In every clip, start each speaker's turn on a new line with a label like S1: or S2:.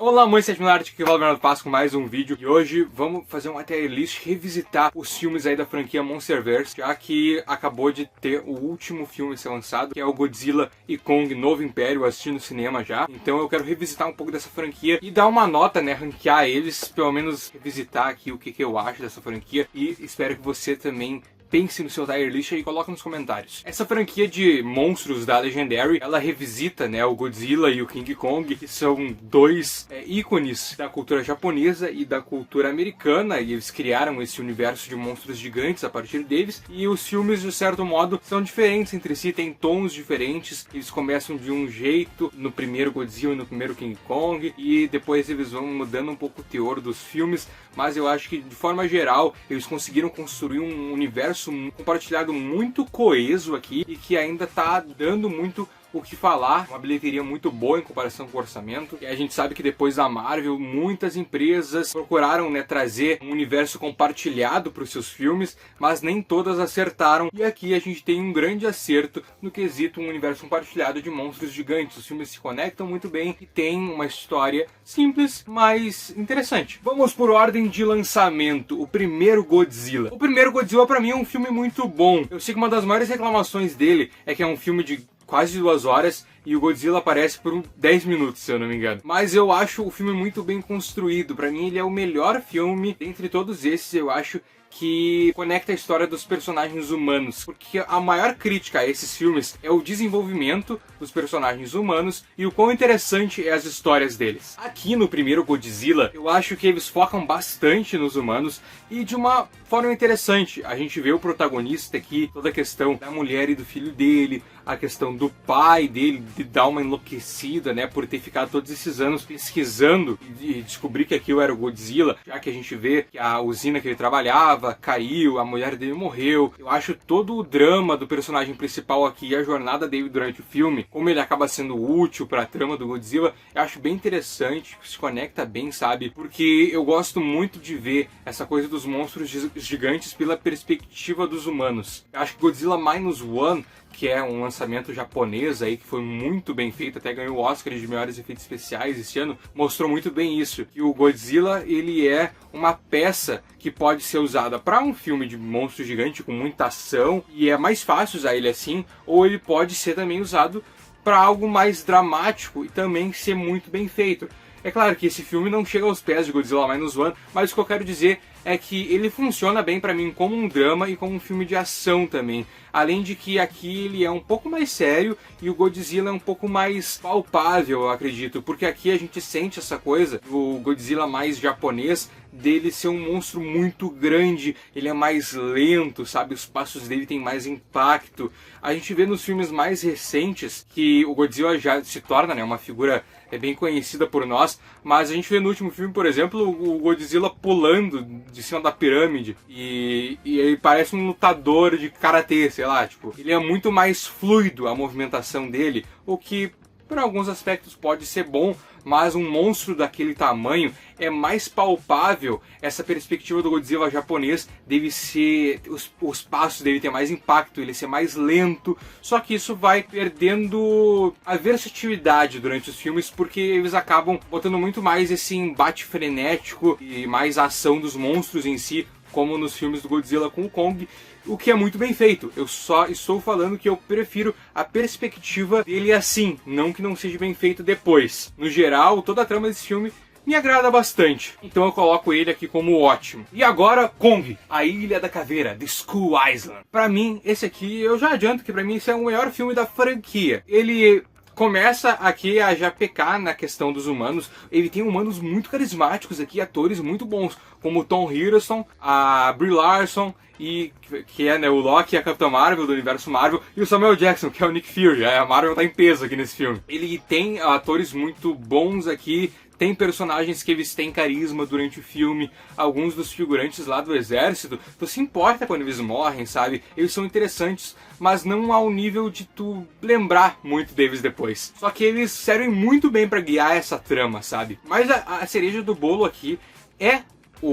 S1: Olá, mãe 7 Arte, aqui é o Bernardo Paz com mais um vídeo. E hoje vamos fazer uma tier list, revisitar os filmes aí da franquia Monsterverse, já que acabou de ter o último filme a ser lançado, que é o Godzilla e Kong Novo Império, assisti no cinema já. Então eu quero revisitar um pouco dessa franquia e dar uma nota, né, ranquear eles, pelo menos revisitar aqui o que eu acho dessa franquia. E espero que você também pense no seu tier list e coloca nos comentários. Essa franquia de monstros da Legendary, ela revisita, né, o Godzilla e o King Kong, que são dois ícones da cultura japonesa e da cultura americana, e eles criaram esse universo de monstros gigantes a partir deles, e os filmes, de certo modo, são diferentes entre si, têm tons diferentes, eles começam de um jeito no primeiro Godzilla e no primeiro King Kong, e depois eles vão mudando um pouco o teor dos filmes, mas eu acho que, de forma geral, eles conseguiram construir um universo compartilhado muito coeso aqui e que ainda tá dando muito o que falar, uma bilheteria muito boa em comparação com o orçamento. E a gente sabe que depois da Marvel, muitas empresas procuraram, né, trazer um universo compartilhado para os seus filmes, mas nem todas acertaram. E aqui a gente tem um grande acerto no quesito um universo compartilhado de monstros gigantes. Os filmes se conectam muito bem e tem uma história simples, mas interessante. Vamos por ordem de lançamento. O primeiro Godzilla. O primeiro Godzilla para mim é um filme muito bom. Eu sei que uma das maiores reclamações dele é que é um filme de quase 2 horas e o Godzilla aparece por 10 minutos, se eu não me engano. Mas eu acho o filme muito bem construído. Pra mim ele é o melhor filme dentre todos esses, eu acho, que conecta a história dos personagens humanos. Porque a maior crítica a esses filmes é o desenvolvimento dos personagens humanos e o quão interessante é as histórias deles. Aqui no primeiro Godzilla, eu acho que eles focam bastante nos humanos e de uma forma interessante. A gente vê o protagonista aqui, toda a questão da mulher e do filho dele, a questão do pai dele, de dar uma enlouquecida, né, por ter ficado todos esses anos pesquisando e descobrir que aquilo era o Godzilla, já que a gente vê que a usina que ele trabalhava caiu, a mulher dele morreu. Eu acho todo o drama do personagem principal aqui e a jornada dele durante o filme, como ele acaba sendo útil para a trama do Godzilla, eu acho bem interessante, se conecta bem, sabe? Porque eu gosto muito de ver essa coisa dos monstros gigantes pela perspectiva dos humanos. Eu acho que Godzilla Minus One, que é um lançamento japonês aí, que foi muito bem feito, até ganhou o Oscar de melhores efeitos especiais esse ano, mostrou muito bem isso, que o Godzilla, ele é uma peça que pode ser usada para um filme de monstro gigante com muita ação, e é mais fácil usar ele assim, ou ele pode ser também usado para algo mais dramático e também ser muito bem feito. É claro que esse filme não chega aos pés de Godzilla Minus One, mas o que eu quero dizer é que ele funciona bem pra mim como um drama e como um filme de ação também. Além de que aqui ele é um pouco mais sério e o Godzilla é um pouco mais palpável, eu acredito. Porque aqui a gente sente essa coisa, o Godzilla mais japonês, dele ser um monstro muito grande, ele é mais lento, sabe? Os passos dele têm mais impacto. A gente vê nos filmes mais recentes que o Godzilla já se torna, né, uma figura bem conhecida por nós, mas a gente vê no último filme, por exemplo, o Godzilla pulando de cima da pirâmide e ele parece um lutador de karatê, sei lá, tipo, ele é muito mais fluido a movimentação dele, o que por alguns aspectos pode ser bom, mas um monstro daquele tamanho é mais palpável. Essa perspectiva do Godzilla japonês deve ser, os passos dele ter mais impacto, ele ser mais lento, só que isso vai perdendo a versatilidade durante os filmes, porque eles acabam botando muito mais esse embate frenético e mais a ação dos monstros em si, como nos filmes do Godzilla com o Kong, o que é muito bem feito. Eu só estou falando que eu prefiro a perspectiva dele assim, não que não seja bem feito depois. No geral, toda a trama desse filme me agrada bastante, então eu coloco ele aqui como ótimo. E agora, Kong, a Ilha da Caveira, The Skull Island. Pra mim, esse aqui, eu já adianto que pra mim esse é o melhor filme da franquia. Ele começa aqui a já pecar na questão dos humanos. Ele tem humanos muito carismáticos aqui, atores muito bons, como o Tom Hiddleston, a Brie Larson, e que é, né, o Loki e a Capitã Marvel do universo Marvel, e o Samuel Jackson, que é o Nick Fury. A Marvel tá em peso aqui nesse filme. Ele tem atores muito bons aqui, tem personagens que eles têm carisma durante o filme, alguns dos figurantes lá do exército, tu se importa quando eles morrem, sabe? Eles são interessantes, mas não ao nível de tu lembrar muito deles depois. Só que eles servem muito bem pra guiar essa trama, sabe? Mas a cereja do bolo aqui é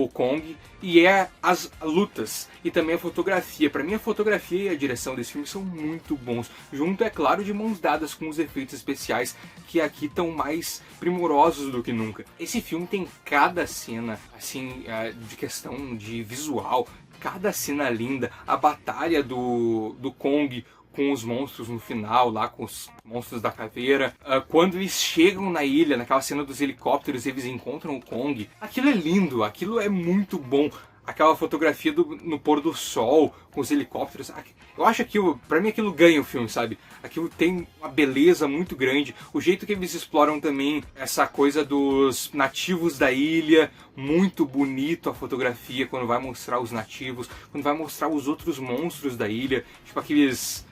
S1: o Kong, e é as lutas e também a fotografia. Pra mim a fotografia e a direção desse filme são muito bons, junto, é claro, de mãos dadas com os efeitos especiais, que aqui estão mais primorosos do que nunca. Esse filme tem cada cena, assim, de questão de visual, cada cena linda, a batalha do Kong com os monstros no final, lá com os monstros da caveira. Quando eles chegam na ilha, naquela cena dos helicópteros, eles encontram o Kong. Aquilo é lindo, aquilo é muito bom. Aquela fotografia no pôr do sol, com os helicópteros. Eu acho aquilo, pra mim aquilo ganha o filme, sabe? Aquilo tem uma beleza muito grande. O jeito que eles exploram também essa coisa dos nativos da ilha, muito bonito a fotografia quando vai mostrar os nativos, quando vai mostrar os outros monstros da ilha, tipo aqueles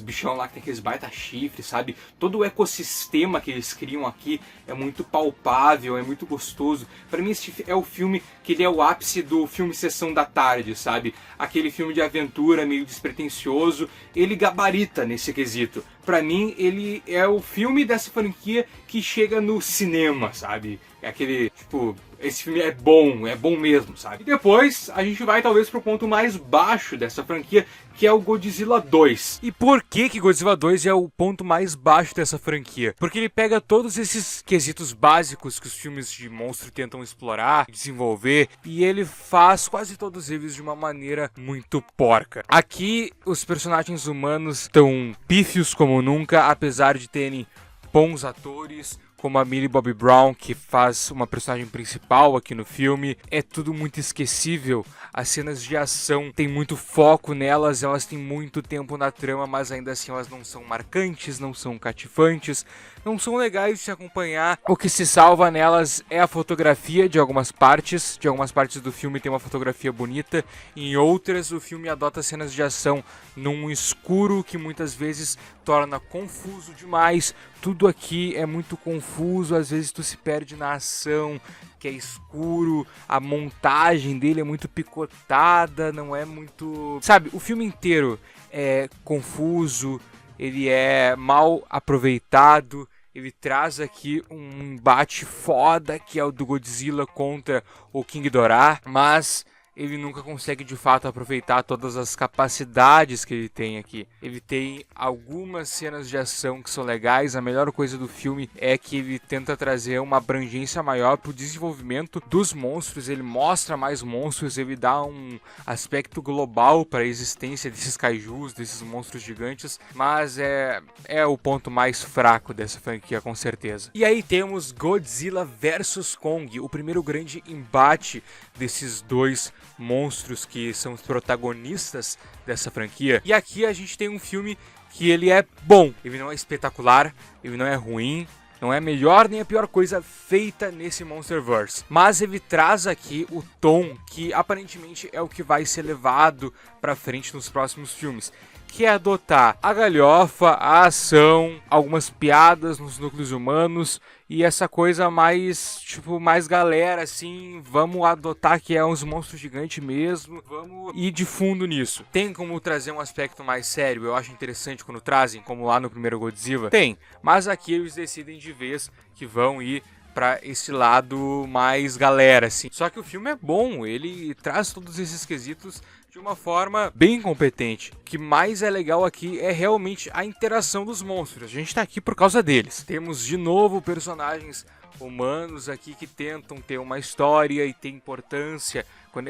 S1: bichão lá que tem aqueles baita chifres, sabe? Todo o ecossistema que eles criam aqui é muito palpável, é muito gostoso. Pra mim esse é o filme que ele é o ápice do filme Sessão da Tarde, sabe? Aquele filme de aventura meio despretensioso, ele gabarita nesse quesito. Pra mim ele é o filme dessa franquia que chega no cinema, sabe? É aquele, tipo, esse filme é bom mesmo, sabe? E depois a gente vai talvez pro ponto mais baixo dessa franquia, que é o Godzilla 2. E por que Godzilla 2 é o ponto mais baixo dessa franquia? Porque ele pega todos esses quesitos básicos que os filmes de monstro tentam explorar, desenvolver, e ele faz quase todos eles de uma maneira muito porca. Aqui os personagens humanos estão pífios como nunca, apesar de terem bons atores, como a Millie Bobby Brown, que faz uma personagem principal aqui no filme. É tudo muito esquecível. As cenas de ação tem muito foco nelas, elas têm muito tempo na trama, mas ainda assim elas não são marcantes, não são cativantes, não são legais de se acompanhar. O que se salva nelas é a fotografia de algumas partes. De algumas partes do filme tem uma fotografia bonita, em outras o filme adota cenas de ação num escuro que muitas vezes torna confuso demais. Tudo aqui é muito confuso, às vezes tu se perde na ação, que é escuro, a montagem dele é muito picotada, não é muito... Sabe, o filme inteiro é confuso, ele é mal aproveitado, ele traz aqui um embate foda, que é o do Godzilla contra o King Ghidorah, mas ele nunca consegue de fato aproveitar todas as capacidades que ele tem aqui. Ele tem algumas cenas de ação que são legais, a melhor coisa do filme é que ele tenta trazer uma abrangência maior para o desenvolvimento dos monstros, ele mostra mais monstros, ele dá um aspecto global para a existência desses kaijus, desses monstros gigantes, mas é o ponto mais fraco dessa franquia, com certeza. E aí temos Godzilla vs Kong, o primeiro grande embate desses dois monstros que são os protagonistas dessa franquia. E aqui a gente tem um filme que ele é bom, ele não é espetacular, ele não é ruim, não é a melhor nem a pior coisa feita nesse Monsterverse, mas ele traz aqui o tom que aparentemente é o que vai ser levado pra frente nos próximos filmes, que é adotar a galhofa, a ação, algumas piadas nos núcleos humanos e essa coisa mais, tipo, mais galera, assim, vamos adotar que é uns monstros gigantes mesmo, vamos ir de fundo nisso. Tem como trazer um aspecto mais sério, eu acho interessante quando trazem, como lá no primeiro Godzilla, tem, mas aqui eles decidem de vez que vão ir pra esse lado mais galera, assim. Só que o filme é bom, ele traz todos esses quesitos de uma forma bem competente. O que mais é legal aqui é realmente a interação dos monstros. A gente tá aqui por causa deles. Temos de novo personagens humanos aqui que tentam ter uma história e ter importância,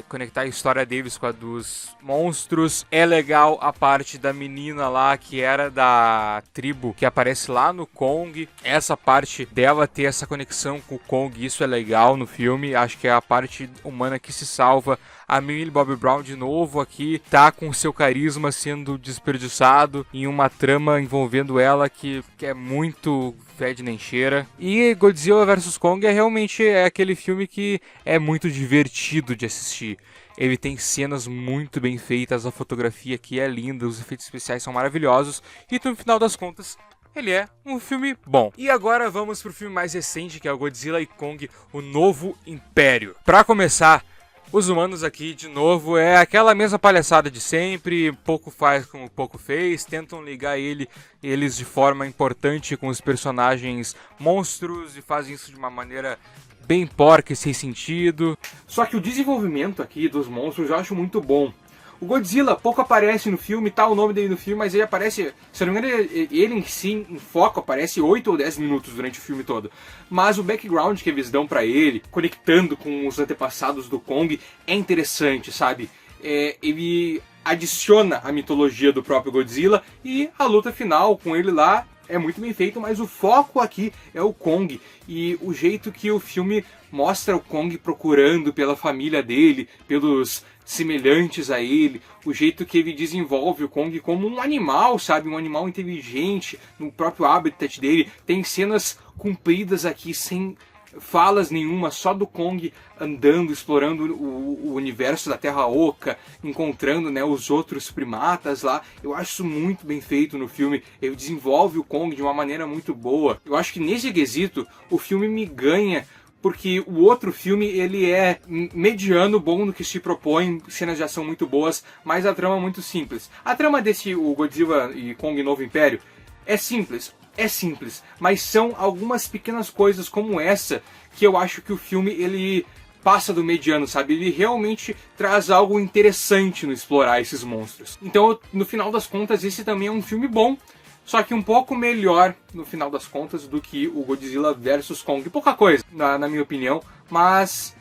S1: conectar a história deles com a dos monstros. É legal a parte da menina lá que era da tribo que aparece lá no Kong. Essa parte dela ter essa conexão com o Kong, isso é legal no filme. Acho que é a parte humana que se salva. A Millie Bobby Brown de novo aqui tá com seu carisma sendo desperdiçado em uma trama envolvendo ela que é muito fede nem cheira. E Godzilla vs Kong realmente aquele filme que é muito divertido de assistir. Ele tem cenas muito bem feitas, a fotografia aqui é linda, os efeitos especiais são maravilhosos e no final das contas ele é um filme bom. E agora vamos pro filme mais recente, que é o Godzilla e Kong, o Novo Império. Pra começar, os humanos aqui, de novo, é aquela mesma palhaçada de sempre, pouco faz como pouco fez, tentam ligar eles de forma importante com os personagens monstros e fazem isso de uma maneira bem porca e sem sentido. Só que o desenvolvimento aqui dos monstros eu acho muito bom. O Godzilla pouco aparece no filme, tá o nome dele no filme, mas ele aparece, se eu não me engano, ele em si, em foco, aparece 8 ou 10 minutos durante o filme todo. Mas o background que eles dão pra ele, conectando com os antepassados do Kong, é interessante, sabe? Ele adiciona a mitologia do próprio Godzilla e a luta final com ele lá é muito bem feito, mas o foco aqui é o Kong e o jeito que o filme mostra o Kong procurando pela família dele, pelos semelhantes a ele, o jeito que ele desenvolve o Kong como um animal, sabe? Um animal inteligente no próprio habitat dele. Tem cenas compridas aqui sem falas nenhuma, só do Kong andando, explorando o universo da Terra Oca, encontrando, né, os outros primatas lá. Eu acho isso muito bem feito no filme. Ele desenvolve o Kong de uma maneira muito boa. Eu acho que nesse quesito o filme me ganha, porque o outro filme ele é mediano, bom no que se propõe, cenas de ação muito boas, mas a trama é muito simples. A trama desse o Godzilla e Kong Novo Império é simples, mas são algumas pequenas coisas como essa que eu acho que o filme ele passa do mediano, sabe? Ele realmente traz algo interessante no explorar esses monstros. Então, no final das contas, esse também é um filme bom, só que um pouco melhor, no final das contas, do que o Godzilla vs Kong. Pouca coisa, na minha opinião, mas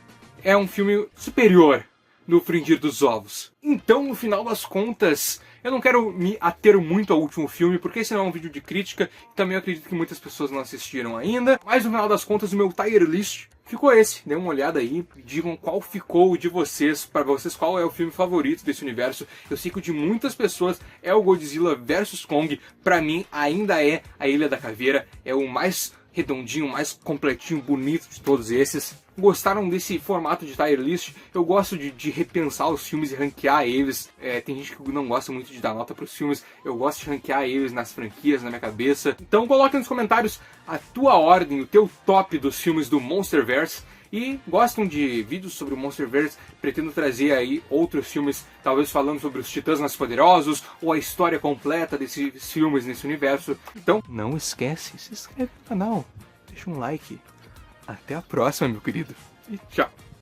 S1: é um filme superior no frigir dos ovos. Então, no final das contas, eu não quero me ater muito ao último filme, porque esse não é um vídeo de crítica, e também eu acredito que muitas pessoas não assistiram ainda. Mas no final das contas, o meu tier list ficou esse. Dê uma olhada aí, digam qual ficou o de vocês, para vocês qual é o filme favorito desse universo. Eu sei que o de muitas pessoas é o Godzilla vs Kong, pra mim ainda é a Ilha da Caveira, é o mais redondinho, mais completinho, bonito de todos esses. Gostaram desse formato de tier list? Eu gosto de repensar os filmes e ranquear eles. Tem gente que não gosta muito de dar nota para os filmes. Eu gosto de ranquear eles nas franquias, na minha cabeça. Então coloque nos comentários a tua ordem, o teu top dos filmes do Monsterverse. E gostam de vídeos sobre o Monsterverse? Pretendo trazer aí outros filmes, talvez falando sobre os Titãs Mais Poderosos ou a história completa desses filmes nesse universo. Então não esquece, se inscreve no canal, deixa um like. Até a próxima, meu querido. E tchau.